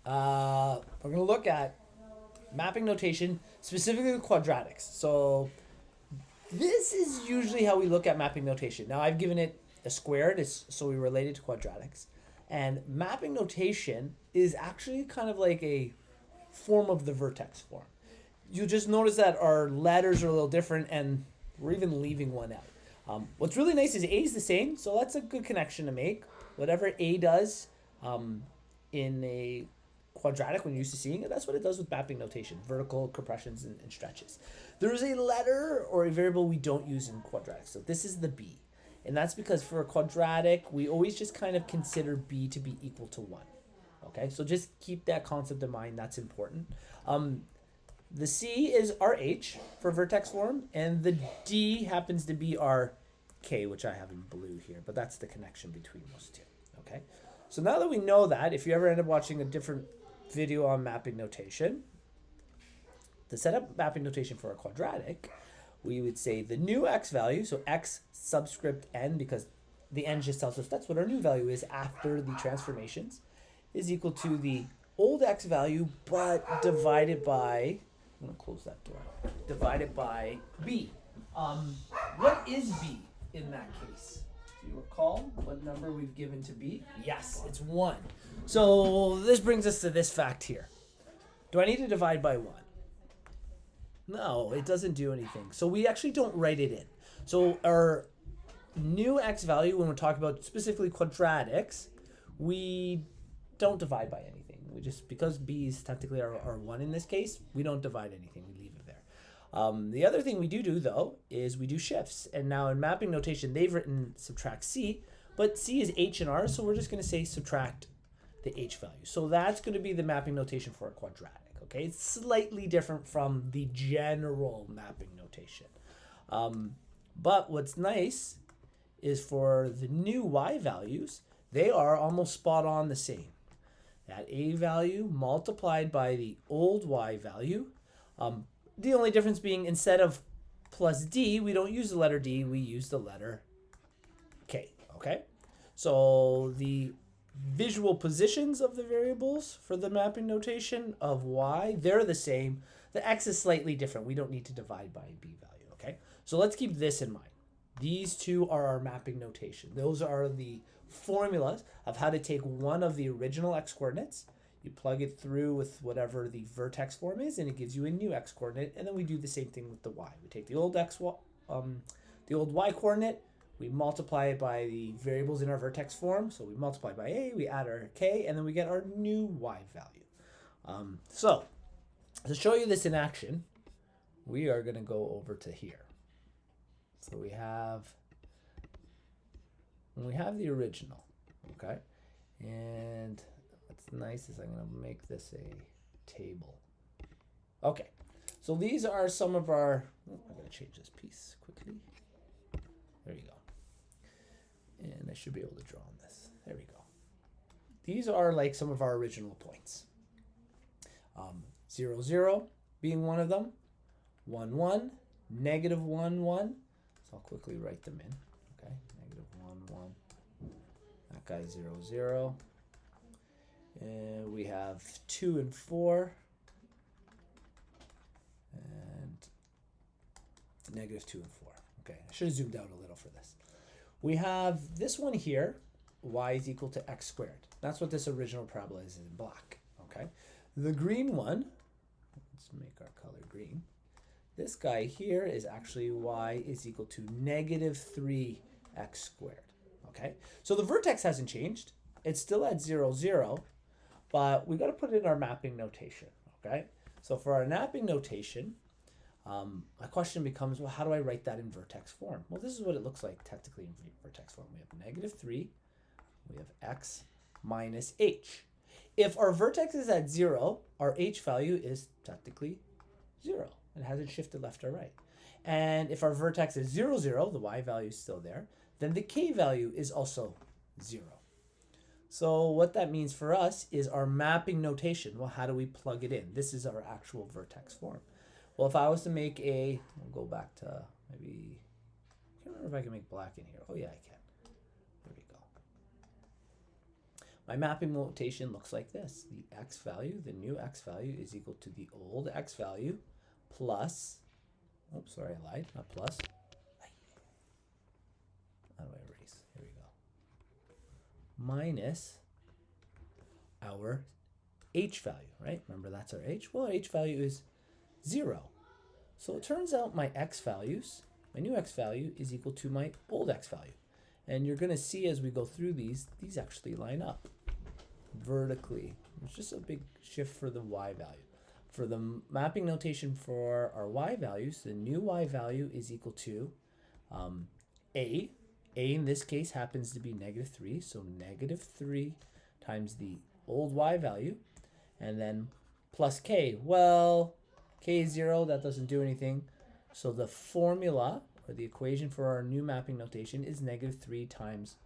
We're going to look at mapping notation, specifically with quadratics. So this is usually how we look at mapping notation. Now I've given it a squared, so we relate it to quadratics. And mapping notation is actually kind of like a form of the vertex form. You just notice that our letters are a little different, and we're even leaving one out. What's really nice is A is the same, so that's a good connection to make. Whatever A does in a quadratic, when you're used to seeing it, that's what it does with mapping notation, vertical compressions and stretches. There is a letter or a variable we don't use in quadratics, so this is the B. And that's because for a quadratic, we always just kind of consider B to be equal to 1. Okay, so just keep that concept in mind, that's important. The C is our H for vertex form, and the D happens to be our K, which I have in blue here, but that's the connection between those two. Okay, so now that we know that, if you ever end up watching a different video on mapping notation, to set up mapping notation for a quadratic, we would say the new x value, so x subscript n, because the n just tells us that's what our new value is after the transformations, is equal to the old x value, but divided by, I'm going to close that door, divided by b. What is b in that case? Do you recall what number we've given to b? Yes, it's 1. So this brings us to this fact here. Do I need to divide by 1? No, it doesn't do anything. So we actually don't write it in. So our new x value, when we're talking about specifically quadratics, we don't divide by anything. We just, because b is technically our 1 in this case, we don't divide anything. We leave it there. The other thing we do though is we do shifts. And now in mapping notation, they've written subtract c, but c is h and r, so we're just going to say subtract the h value. So that's going to be the mapping notation for a quadratic. Okay, it's slightly different from the general mapping notation. But what's nice is for the new y values, they are almost spot on the same. That a value multiplied by the old y value. The only difference being instead of plus d, we don't use the letter d, we use the letter k. Okay, so the visual positions of the variables for the mapping notation of y, they're the same. The x is slightly different. We don't need to divide by a b value, okay? So let's keep this in mind. These two are our mapping notation. Those are the formulas of how to take one of the original x coordinates, you plug it through with whatever the vertex form is, and it gives you a new x coordinate, and then we do the same thing with the y. We take the old the old y coordinate, we multiply it by the variables in our vertex form. So we multiply by a, we add our k, and then we get our new y value. So to show you this in action, we are going to go over to here. So we have the original, okay? And what's nice is I'm going to make this a table. Okay, so these are some of our, I'm going to change this piece quickly. There you go. And I should be able to draw on this. There we go. These are like some of our original points. 0, 0 being one of them. 1, 1, negative 1, 1. So I'll quickly write them in. Okay, negative 1, 1. That guy's 0, 0. And we have 2 and 4. And negative 2 and 4. Okay, I should have zoomed out a little for this. We have this one here, y is equal to x squared. That's what this original parabola is in black, okay? The green one, let's make our color green. This guy here is actually y is equal to negative 3x squared, okay? So the vertex hasn't changed. It's still at 0, 0, but we got to put it in our mapping notation, okay? So for our mapping notation, my question becomes, well, how do I write that in vertex form? Well, this is what it looks like technically in vertex form. We have negative 3, we have x minus h. If our vertex is at 0, our h value is technically 0. It hasn't shifted left or right. And if our vertex is 0, 0, the y value is still there, then the k value is also 0. So what that means for us is our mapping notation. Well, how do we plug it in? This is our actual vertex form. Well, if I was to make we'll go back to maybe, I can't remember if I can make black in here. Oh yeah, I can. There we go. my mapping notation looks like this. The x value, the new x value, is equal to the old x value plus, oops, sorry, I lied, not plus. How do I erase? Here we go. Minus our h value, right? Remember, that's our h. Well, our h value is 0. So it turns out my x values, my new x value, is equal to my old x value. And you're going to see as we go through these actually line up vertically. It's just a big shift for the y value. For the mapping notation for our y values, the new y value is equal to a. A in this case happens to be -3, so -3 times the old y value, and then plus k. Well, k is 0, that doesn't do anything. So the formula, or the equation for our new mapping notation, is -3 times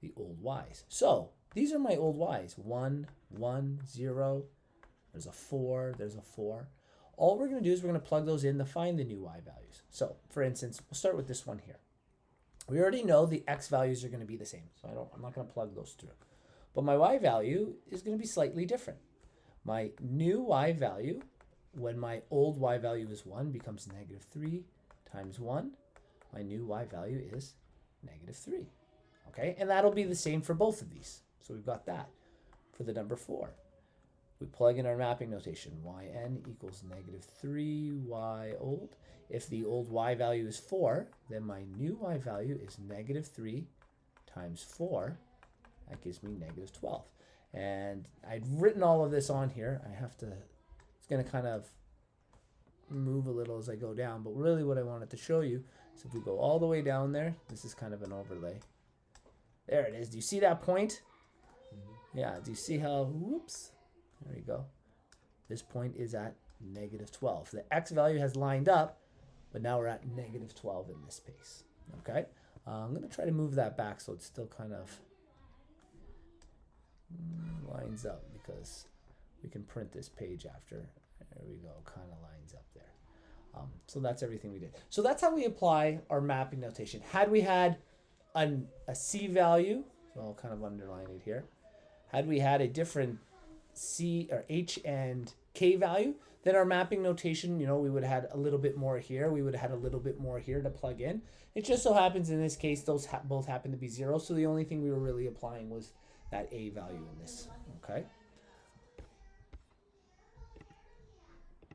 the old y's. So these are my old y's. 1, 1, 0. There's a 4. There's a 4. All we're going to do is we're going to plug those in to find the new y values. So, for instance, we'll start with this one here. We already know the x values are going to be the same, so I'm not going to plug those through. But my y value is going to be slightly different. My new y value, when my old y value is 1, becomes -3 times 1. My new y value is -3. Okay, and that'll be the same for both of these. So we've got that. For the number 4, we plug in our mapping notation. Yn equals -3y old. If the old y value is 4, then my new y value is -3 times 4. That gives me -12. And I'd written all of this on here. I have to, it's going to kind of move a little as I go down. But really what I wanted to show you is if we go all the way down there, this is kind of an overlay. There it is. Do you see that point? Yeah, do you see how, whoops, there you go. This point is at -12. The x value has lined up, but now we're at -12 in this space. Okay, I'm going to try to move that back so it's still kind of lines up, because we can print this page after. There we go, kind of lines up there. So that's everything we did. So that's how we apply our mapping notation. Had we had a c value, so I'll kind of underline it here. Had we had a different c or h and k value, then our mapping notation, you know, we would have had a little bit more here. We would have had a little bit more here to plug in. It just so happens in this case, those both happen to be 0. So the only thing we were really applying was that a value in this. Okay.